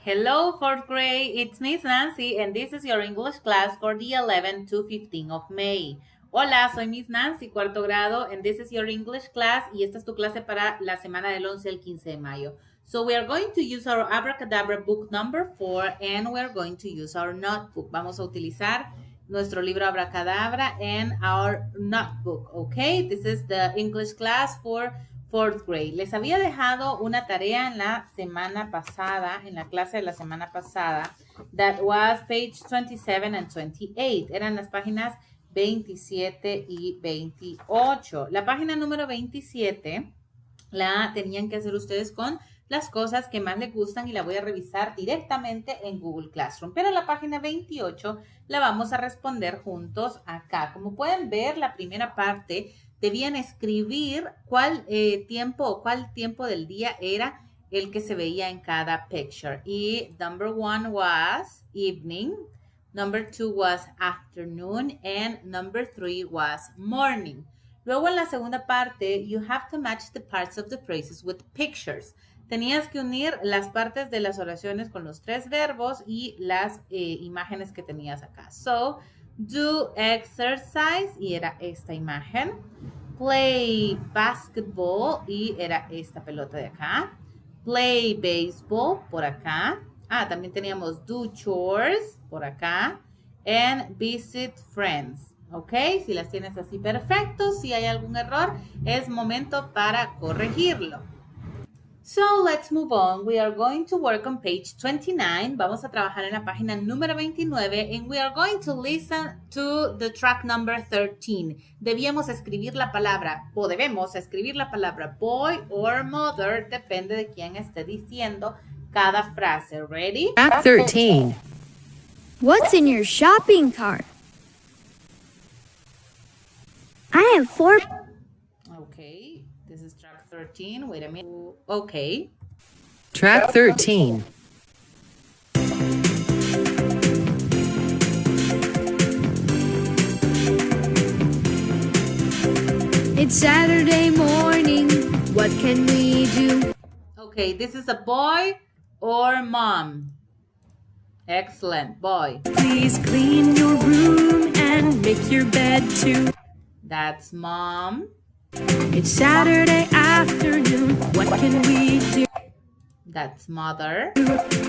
Hello, fourth grade. It's Miss Nancy, and this is your English class for the 11th to 15th of May. Hola, soy Miss Nancy, cuarto grado, and this is your English class, y esta es tu clase para la semana del 11 al 15 de mayo. So we are going to use our Abracadabra book number 4, and we are going to use our notebook. Vamos a utilizar nuestro libro Abracadabra and our notebook, okay? This is the English class for fourth grade. Les había dejado una tarea en la semana pasada, en la clase de la semana pasada, that was page 27 and 28. Eran las páginas 27 y 28. La página número 27 la tenían que hacer ustedes con las cosas que más les gustan y la voy a revisar directamente en Google Classroom. Pero la página 28 la vamos a responder juntos acá. Como pueden ver, la primera parte debían escribir cuál tiempo del día era el que se veía en cada picture. Y number 1 was evening, number 2 was afternoon, and number 3 was morning. Luego en la segunda parte, you have to match the parts of the phrases with pictures. Tenías que unir las partes de las oraciones con los 3 verbos y las imágenes que tenías acá. So, do exercise, y era esta imagen. Play basketball, y era esta pelota de acá. Play baseball, por acá. También teníamos do chores, por acá. And visit friends. ¿Ok? Si las tienes así perfecto, si hay algún error, es momento para corregirlo. So, let's move on. We are going to work on page 29. Vamos a trabajar en la página número 29 and we are going to listen to the track number 13. Debemos escribir la palabra, o debemos escribir la palabra boy or mother, depende de quién esté diciendo cada frase. Ready? Track 13. What's in your shopping cart? I have 4. Okay, this is track 13. Wait a minute. Okay. Track 13. It's Saturday morning. What can we do? Okay, this is a boy or mom. Excellent, boy. Please clean your room and make your bed too. That's mom. It's Saturday afternoon. What can we do? That's mother.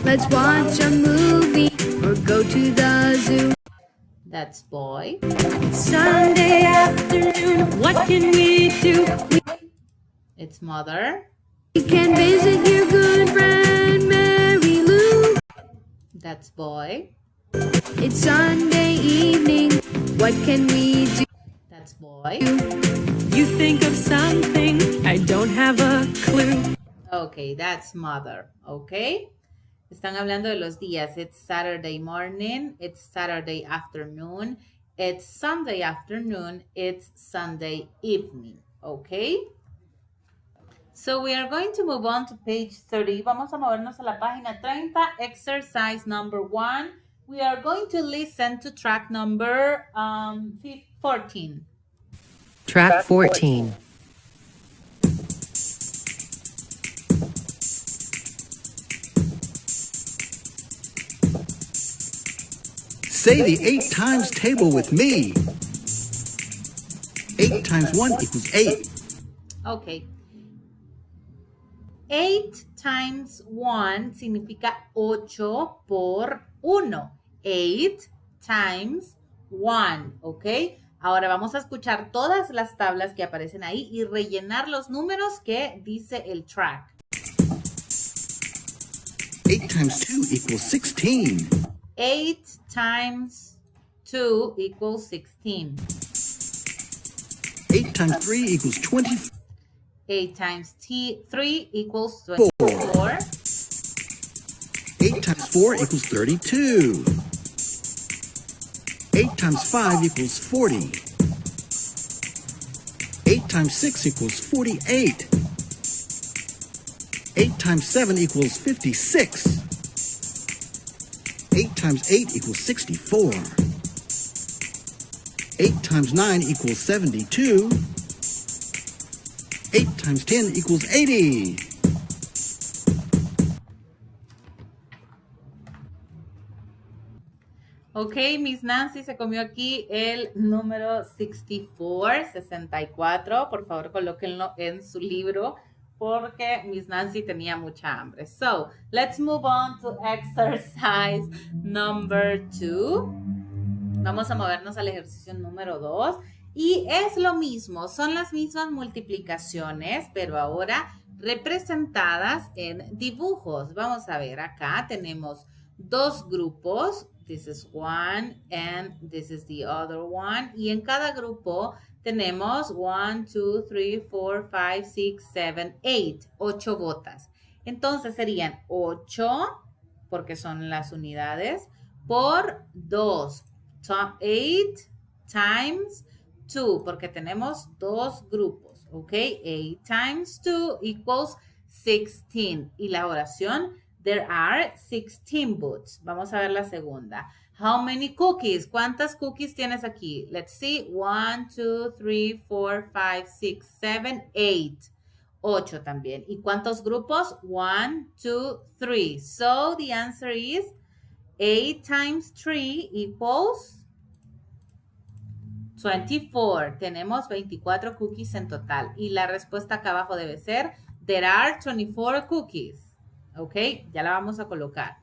Let's watch a movie or go to the zoo. That's boy. Sunday afternoon. What can we do? It's mother. We can visit your good friend Mary Lou. That's boy. It's Sunday evening. What can we do? That's boy. You think of something. I don't have a clue. Okay, that's mother. Okay. Están hablando de los días. It's Saturday morning. It's Saturday afternoon. It's Sunday afternoon. It's Sunday evening. Okay. So we are going to move on to page 30. Vamos a movernos a la página 30. Exercise number 1. We are going to listen to track number 14. Track 14. Say the 8 times table with me. 8 times 1 equals 8. Okay. 8 times 1 significa 8 por 1. 8 times 1, ¿ok? Ahora vamos a escuchar todas las tablas que aparecen ahí y rellenar los números que dice el track. 8 times 2 equals 16. 8 times 2 equals 16. 8 times 3 equals 20. 8 times 3 equals 24. 8 times 4 equals 32. 8 times 5 equals 40. 8 times 6 equals 48. 8 times 7 equals 56. 8 times 8 equals 64. 8 times 9 equals 72. 8 times 10 equals 80. Ok, Miss Nancy se comió aquí el número 64. Por favor, colóquenlo en su libro porque Miss Nancy tenía mucha hambre. So, let's move on to exercise number 2. Vamos a movernos al ejercicio número 2. Y es lo mismo, son las mismas multiplicaciones, pero ahora representadas en dibujos. Vamos a ver, acá tenemos dos grupos. This is one and this is the other one. Y en cada grupo tenemos 1, 2, 3, 4, 5, 6, 7, 8. 8 botas. Entonces serían 8, porque son las unidades, por 2. 8 times 2, porque tenemos dos grupos, ¿ok? 8 times 2 equals 16. Y la oración, there are 16 boots. Vamos a ver la segunda. How many cookies? ¿Cuántas cookies tienes aquí? Let's see. 1, 2, 3, 4, 5, 6, 7, 8. 8 también. ¿Y cuántos grupos? 1, 2, 3. So the answer is 8 times 3 equals 24. Tenemos 24 cookies en total. Y la respuesta acá abajo debe ser, there are 24 cookies. Ok, ya la vamos a colocar.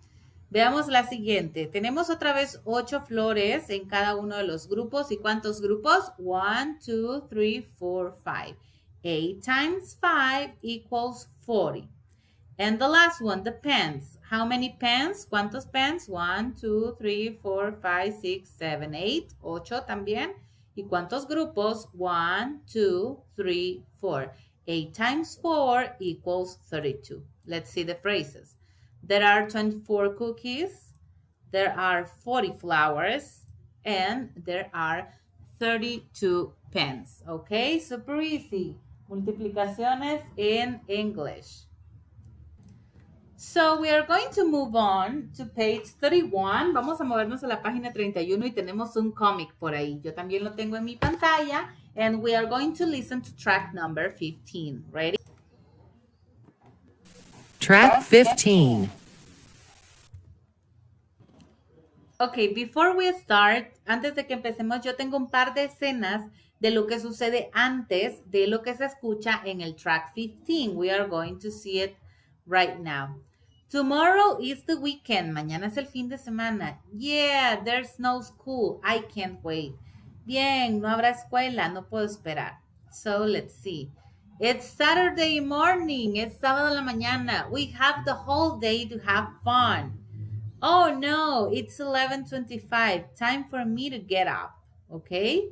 Veamos la siguiente. Tenemos otra vez 8 flores en cada uno de los grupos. ¿Y cuántos grupos? 1, 2, 3, 4, 5. 8 times 5 equals 40. And the last one, the pens. How many pens? ¿Cuántos pens? 1, 2, 3, 4, 5, 6, 7, 8. 8 también. ¿Y cuántos grupos? 1, 2, 3, 4. 8 times 4 equals 32. Let's see the phrases. There are 24 cookies. There are 40 flowers. And there are 32 pens. Okay, super easy. Multiplicaciones in English. So we are going to move on to page 31. Vamos a movernos a la página 31 y tenemos un cómic por ahí. Yo también lo tengo en mi pantalla. And we are going to listen to track number 15. Ready? Track 15. Okay, before we start, antes de que empecemos, yo tengo un par de escenas de lo que sucede antes de lo que se escucha en el track 15. We are going to see it right now. Tomorrow is the weekend. Mañana es el fin de semana. Yeah, there's no school. I can't wait. Bien, no habrá escuela. No puedo esperar. So, let's see. It's Saturday morning. Es sábado en la mañana. We have the whole day to have fun. Oh, no, it's 11:25. Time for me to get up. Okay?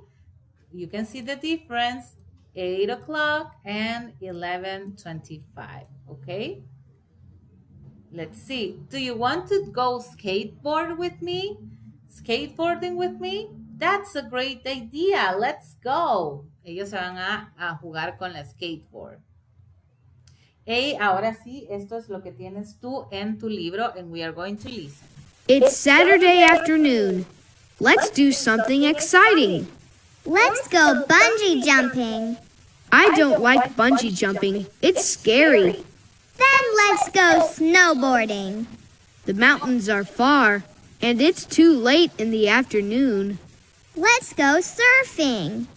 You can see the difference. 8 o'clock and 11:25. Okay? Let's see. Do you want to go skateboard with me? Skateboarding with me? That's a great idea. Let's go. Ellos se van a jugar con la skateboard. Hey, ahora sí, esto es lo que tienes tú en tu libro and we are going to listen. It's Saturday afternoon. Let's do something exciting. Let's go bungee jumping. I don't like bungee jumping. It's scary. Then let's go snowboarding. The mountains are far, and it's too late in the afternoon. Let's go surfing.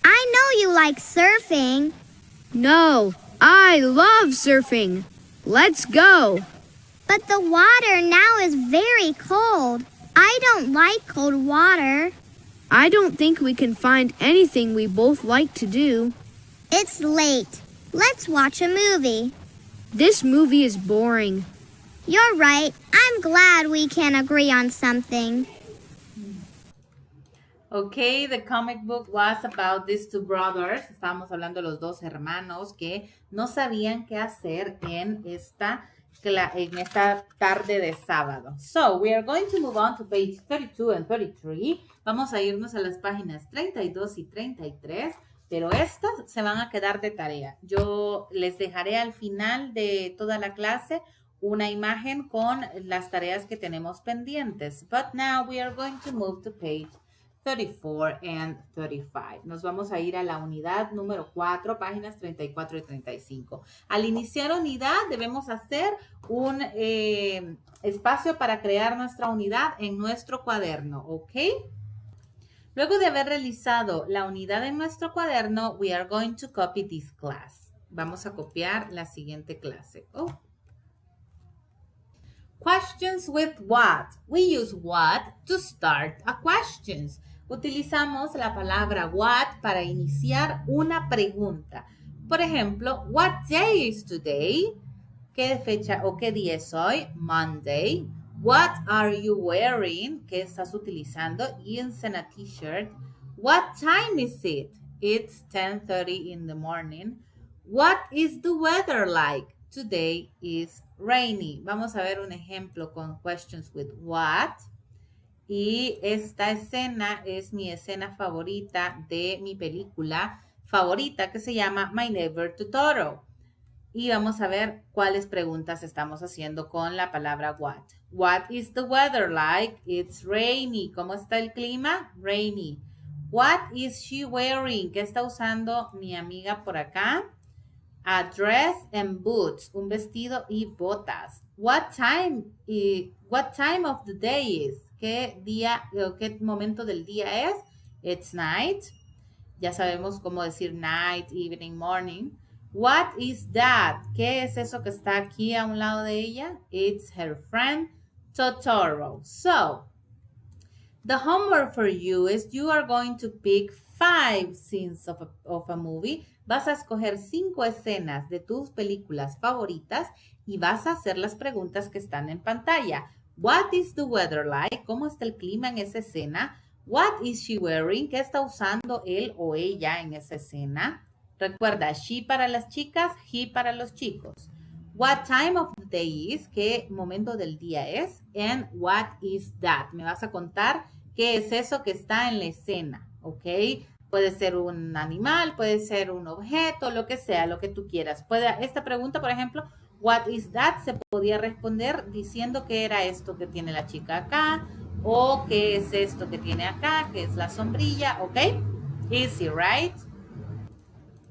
I know you like surfing. No, I love surfing. Let's go. But the water now is very cold. I don't like cold water. I don't think we can find anything we both like to do. It's late. Let's watch a movie. This movie is boring. You're right. I'm glad we can agree on something. Okay, the comic book was about these two brothers. Estábamos hablando de los dos hermanos que no sabían qué hacer en esta tarde de sábado. So, we are going to move on to page 32 and 33. Vamos a irnos a las páginas 32 y 33, pero estas se van a quedar de tarea. Yo les dejaré al final de toda la clase una imagen con las tareas que tenemos pendientes. But now we are going to move to page 34 and 35. Nos vamos a ir a la unidad número 4, páginas 34 y 35. Al iniciar unidad debemos hacer un espacio para crear nuestra unidad en nuestro cuaderno, ¿ok? Luego de haber realizado la unidad en nuestro cuaderno, we are going to copy this class. Vamos a copiar la siguiente clase. Questions with what? We use what to start a questions. Utilizamos la palabra what para iniciar una pregunta. Por ejemplo, what day is today? ¿Qué fecha o qué día es hoy? Monday. What are you wearing? ¿Qué estás utilizando? Ian's in a t-shirt. What time is it? It's 10:30 in the morning. What is the weather like? Today is rainy. Vamos a ver un ejemplo con questions with what. Y esta escena es mi escena favorita de mi película favorita que se llama My Neighbor Totoro. Y vamos a ver cuáles preguntas estamos haciendo con la palabra what. What is the weather like? It's rainy. ¿Cómo está el clima? Rainy. What is she wearing? ¿Qué está usando mi amiga por acá? A dress and boots. Un vestido y botas. What time of the day is? ¿Qué día o qué momento del día es? It's night. Ya sabemos cómo decir night, evening, morning. What is that? ¿Qué es eso que está aquí a un lado de ella? It's her friend Totoro. So, the homework for you is you are going to pick 5 scenes of a movie. Vas a escoger 5 escenas de tus películas favoritas y vas a hacer las preguntas que están en pantalla. What is the weather like? ¿Cómo está el clima en esa escena? What is she wearing? ¿Qué está usando él o ella en esa escena? Recuerda, she para las chicas, he para los chicos. What time of the day is? ¿Qué momento del día es? And what is that? Me vas a contar qué es eso que está en la escena, ¿ok? Puede ser un animal, puede ser un objeto, lo que sea, lo que tú quieras. Esta pregunta, por ejemplo, what is that? Se podía responder diciendo qué era esto que tiene la chica acá, o qué es esto que tiene acá, que es la sombrilla, ¿ok? Easy, right?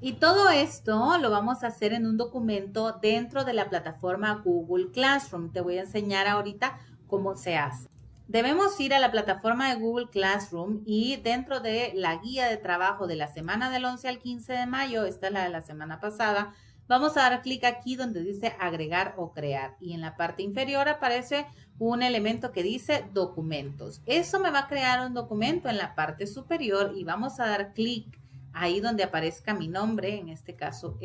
Y todo esto lo vamos a hacer en un documento dentro de la plataforma Google Classroom. Te voy a enseñar ahorita cómo se hace. Debemos ir a la plataforma de Google Classroom y dentro de la guía de trabajo de la semana del 11 al 15 de mayo, esta es la de la semana pasada, vamos a dar clic aquí donde dice agregar o crear y en la parte inferior aparece un elemento que dice documentos. Eso me va a crear un documento en la parte superior y vamos a dar clic ahí donde aparezca mi nombre, en este caso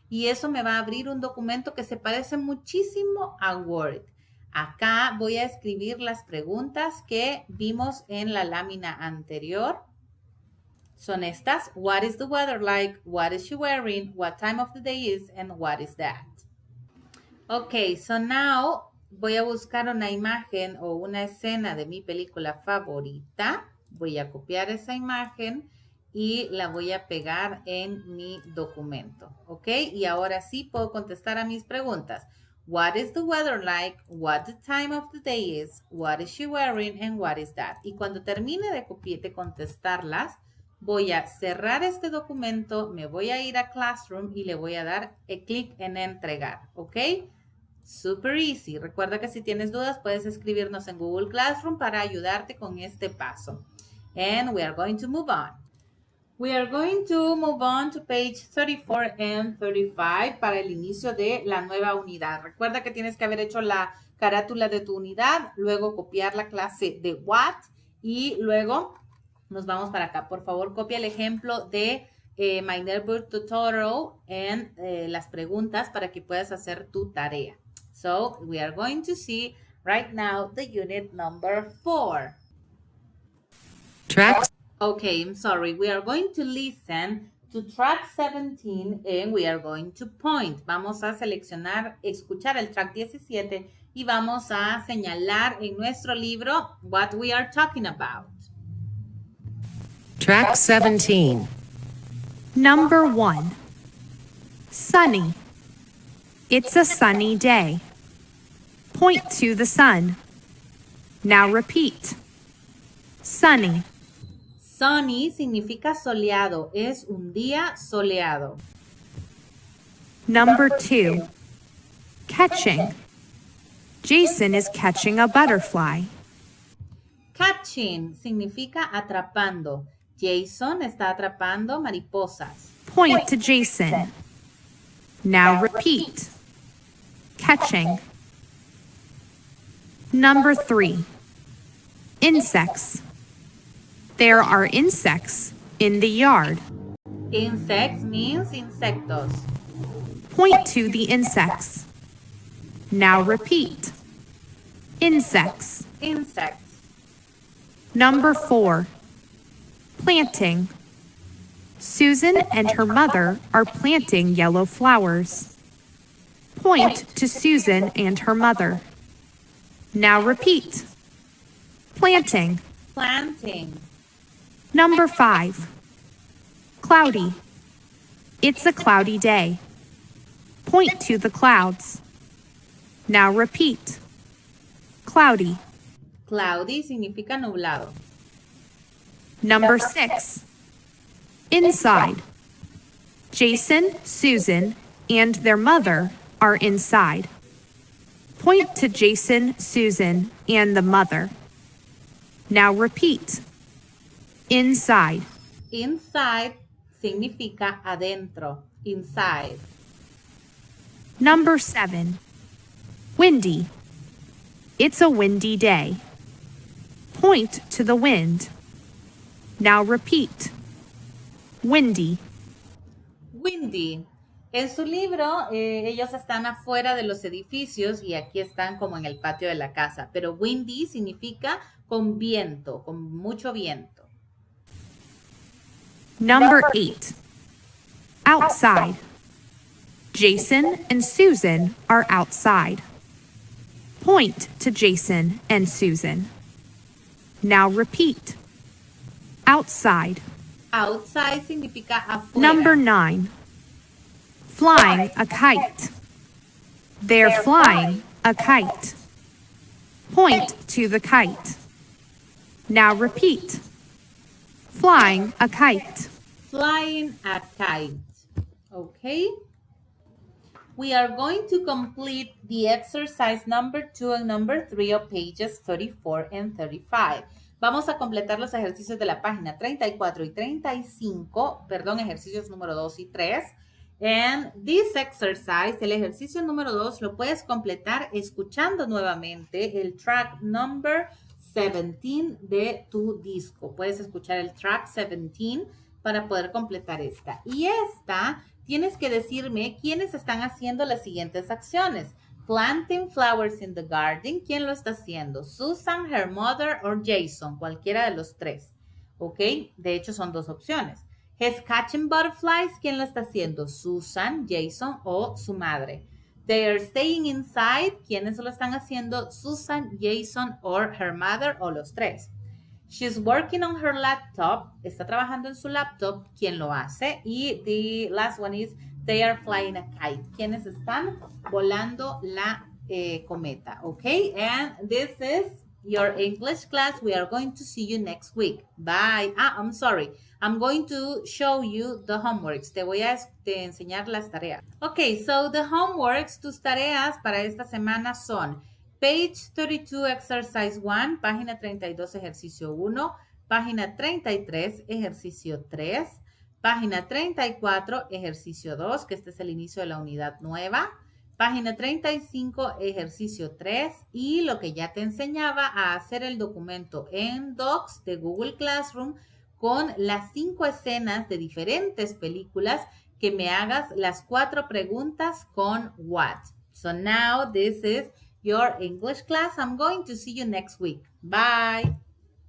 y eso me va a abrir un documento que se parece muchísimo a Word. Acá voy a escribir las preguntas que vimos en la lámina anterior. Son estas. What is the weather like? What is she wearing? What time of the day is? And what is that? Okay, so now voy a buscar una imagen o una escena de mi película favorita. Voy a copiar esa imagen y la voy a pegar en mi documento. Ok, y ahora sí puedo contestar a mis preguntas. What is the weather like? What the time of the day is? What is she wearing? And what is that? Y cuando termine de contestarlas, voy a cerrar este documento, me voy a ir a Classroom y le voy a dar clic en entregar. ¿Ok? Super easy. Recuerda que si tienes dudas puedes escribirnos en Google Classroom para ayudarte con este paso. And we are going to move on. We are going to move on to page 34 and 35 para el inicio de la nueva unidad. Recuerda que tienes que haber hecho la carátula de tu unidad, luego copiar la clase de what y luego nos vamos para acá. Por favor, copia el ejemplo de My Neighbor Totoro en las preguntas para que puedas hacer tu tarea. So, we are going to see right now the unit number 4. Track Okay, I'm sorry. We are going to listen to track 17 and we are going to point. Vamos a seleccionar, escuchar el track 17 y vamos a señalar en nuestro libro what we are talking about. Track 17. Number 1. Sunny. It's a sunny day. Point to the sun. Now repeat. Sunny. Sunny significa soleado. Es un día soleado. Number 2. Catching. Jason is catching a butterfly. Catching significa atrapando. Jason está atrapando mariposas. Point to Jason. Now repeat. Catching. Number 3. Insects. There are insects in the yard. Insects means insectos. Point to the insects. Now repeat. Insects. Insects. Number 4. Planting. Susan and her mother are planting yellow flowers. Point to Susan and her mother. Now repeat. Planting. Planting. Number 5. Cloudy. It's a cloudy day. Point to the clouds. Now repeat. Cloudy. Cloudy significa nublado. Number 6. Inside. Jason, Susan, and their mother are inside. Point to Jason, Susan, and the mother. Now repeat. Inside. Inside significa adentro. Inside. Number 7. Windy. It's a windy day. Point to the wind. Now repeat. Windy. Windy. En su libro, ellos están afuera de los edificios y aquí están como en el patio de la casa. Pero windy significa con viento, con mucho viento. Number 8. Outside. Jason and Susan are outside. Point to Jason and Susan. Now repeat. Outside. Outside significa afuera. Number 9. Flying a kite. They're flying a kite. Point to the kite. Now repeat. Flying a kite. Flying a kite. Okay. We are going to complete the exercise number 2 and number 3 of pages 34 and 35. Vamos a completar los ejercicios de la página 34 y 35, perdón, ejercicios número 2 y 3. And this exercise, el ejercicio número 2, lo puedes completar escuchando nuevamente el track number 17 de tu disco. Puedes escuchar el track 17 para poder completar esta. Y esta, tienes que decirme quiénes están haciendo las siguientes acciones. Planting flowers in the garden. ¿Quién lo está haciendo? Susan, her mother, or Jason. Cualquiera de los tres. ¿Ok? De hecho, son dos opciones. He's catching butterflies. ¿Quién lo está haciendo? Susan, Jason o su madre. They are staying inside. ¿Quiénes lo están haciendo? Susan, Jason, or her mother o los tres. She's working on her laptop. Está trabajando en su laptop. ¿Quién lo hace? Y the last one is they are flying a kite. ¿Quiénes están volando la cometa? Okay, and this is your English class. We are going to see you next week. Bye. I'm sorry. I'm going to show you the homeworks. Te voy a enseñar las tareas. Okay, so the homeworks, tus tareas para esta semana son Page 32, Exercise 1, página 32, ejercicio 1, página 33, ejercicio 3, página 34, ejercicio 2, que este es el inicio de la unidad nueva, página 35, ejercicio 3, y lo que ya te enseñaba a hacer el documento en Docs de Google Classroom con las 5 escenas de diferentes películas, que me hagas las 4 preguntas con what. So now this is your English class. I'm going to see you next week. Bye.